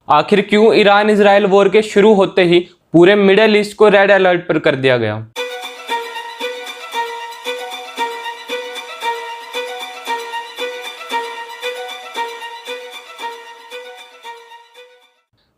आखिर क्यों Iran Israel war के शुरू होते ही पूरे मिडिल ईस्ट को रेड अलर्ट पर कर दिया गया?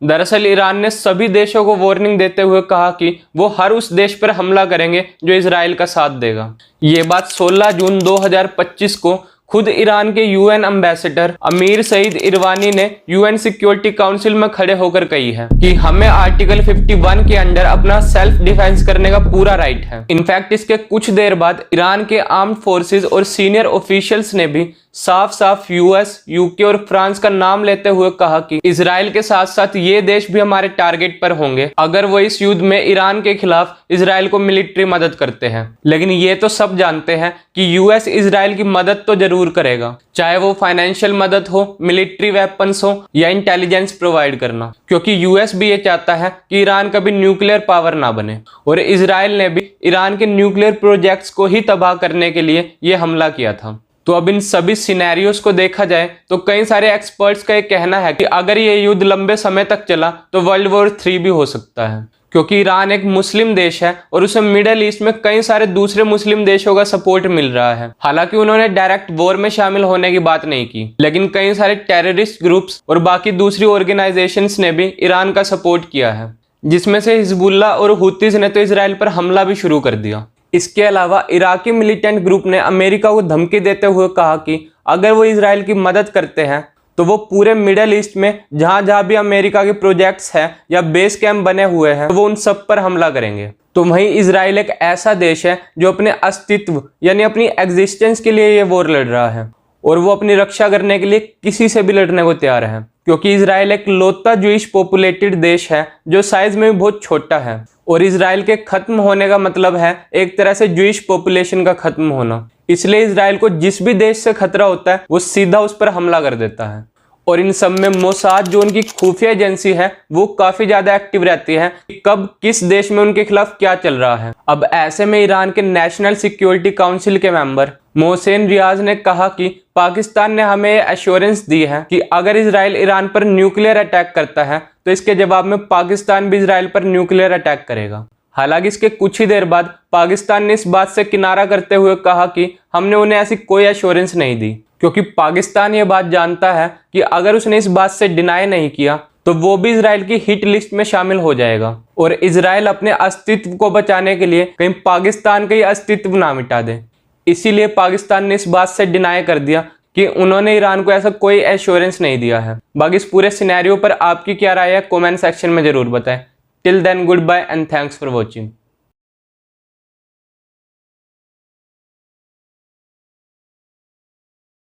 दरअसल ईरान ने सभी देशों को वार्निंग देते हुए कहा कि वो हर उस देश पर हमला करेंगे जो इजराइल का साथ देगा। ये बात 16 जून 2025 को खुद ईरान के यूएन एम्बेसडर अमीर सईद इरवानी ने यूएन सिक्योरिटी काउंसिल में खड़े होकर कही है कि हमें आर्टिकल 51 के अंडर अपना सेल्फ डिफेंस करने का पूरा राइट है। इनफैक्ट इसके कुछ देर बाद ईरान के आर्म्ड फोर्सेस और सीनियर ऑफिशियल्स ने भी साफ साफ यूएस, यूके और फ्रांस का नाम लेते हुए कहा कि इजराइल के साथ साथ ये देश भी हमारे टारगेट पर होंगे अगर वो इस युद्ध में ईरान के खिलाफ इजराइल को मिलिट्री मदद करते हैं। लेकिन ये तो सब जानते हैं कि यूएस इजराइल की मदद तो जरूर करेगा, चाहे वो फाइनेंशियल मदद हो, मिलिट्री वेपन्स हो या इंटेलिजेंस प्रोवाइड करना, क्योंकि यूएस भी ये चाहता है कि ईरान कभी न्यूक्लियर पावर ना बने। और इजराइल ने भी ईरान के न्यूक्लियर प्रोजेक्ट्स को ही तबाह करने के लिए ये हमला किया था। तो अब इन सभी सिनेरियोस को देखा जाए तो कई सारे एक्सपर्ट्स का ये कहना है कि अगर ये युद्ध लंबे समय तक चला तो वर्ल्ड वॉर 3 भी हो सकता है, क्योंकि ईरान एक मुस्लिम देश है और उसे मिडिल ईस्ट में कई सारे दूसरे मुस्लिम देशों का सपोर्ट मिल रहा है। हालांकि उन्होंने डायरेक्ट वॉर में शामिल होने की बात नहीं की, लेकिन कई सारे टेररिस्ट ग्रुप्स और बाकी दूसरी ऑर्गेनाइजेशंस ने भी ईरान का सपोर्ट किया है, जिसमें से हिजबुल्लाह और हुतीज ने तो इजराइल पर हमला भी शुरू कर दिया। इसके अलावा इराकी मिलिटेंट ग्रुप ने अमेरिका को धमकी देते हुए कहा कि अगर वो इजराइल की मदद करते हैं तो वो पूरे मिडिल ईस्ट में जहां जहां भी अमेरिका के प्रोजेक्ट्स हैं या बेस कैंप बने हुए हैं तो वो उन सब पर हमला करेंगे। तो वहीं इजराइल एक ऐसा देश है जो अपने अस्तित्व यानी अपनी एग्जिस्टेंस के लिए ये वॉर लड़ रहा है और वो अपनी रक्षा करने के लिए किसी से भी लड़ने को तैयार है, क्योंकि इजराइल एक लौता ज्यूइश पॉपुलेटेड देश है जो साइज में भी बहुत छोटा है। और इजराइल के खत्म होने का मतलब है एक तरह से ज्यूइश पॉपुलेशन का खत्म होना। इसलिए इजराइल को जिस भी देश से खतरा होता है वो सीधा उस पर हमला कर देता है। और इन सब में मोसाद जो उनकी खुफिया एजेंसी है वो काफी ज्यादा एक्टिव रहती है कि कब किस देश में उनके खिलाफ क्या चल रहा है। अब ऐसे में ईरान के नेशनल सिक्योरिटी काउंसिल के मेंबर मोहसेन रियाज ने कहा कि पाकिस्तान ने हमें एश्योरेंस दी है कि अगर इजराइल ईरान पर न्यूक्लियर अटैक करता है तो इसके जवाब में पाकिस्तान भी इजराइल पर न्यूक्लियर अटैक करेगा। हालांकि इसके कुछ ही देर बाद पाकिस्तान ने इस बात से किनारा करते हुए कहा कि हमने उन्हें ऐसी कोई एश्योरेंस नहीं दी, क्योंकि पाकिस्तान ये बात जानता है कि अगर उसने इस बात से डिनाई नहीं किया तो वो भी इजराइल की हिट लिस्ट में शामिल हो जाएगा और इजराइल अपने अस्तित्व को बचाने के लिए कहीं पाकिस्तान का ही अस्तित्व ना मिटा दे। इसीलिए पाकिस्तान ने इस बात से डिनाई कर दिया कि उन्होंने ईरान को ऐसा कोई एश्योरेंस नहीं दिया है। बाकी इस पूरे सिनेरियो पर आपकी क्या राय है कमेंट सेक्शन में जरूर बताएं। Till then goodbye and thanks for watching.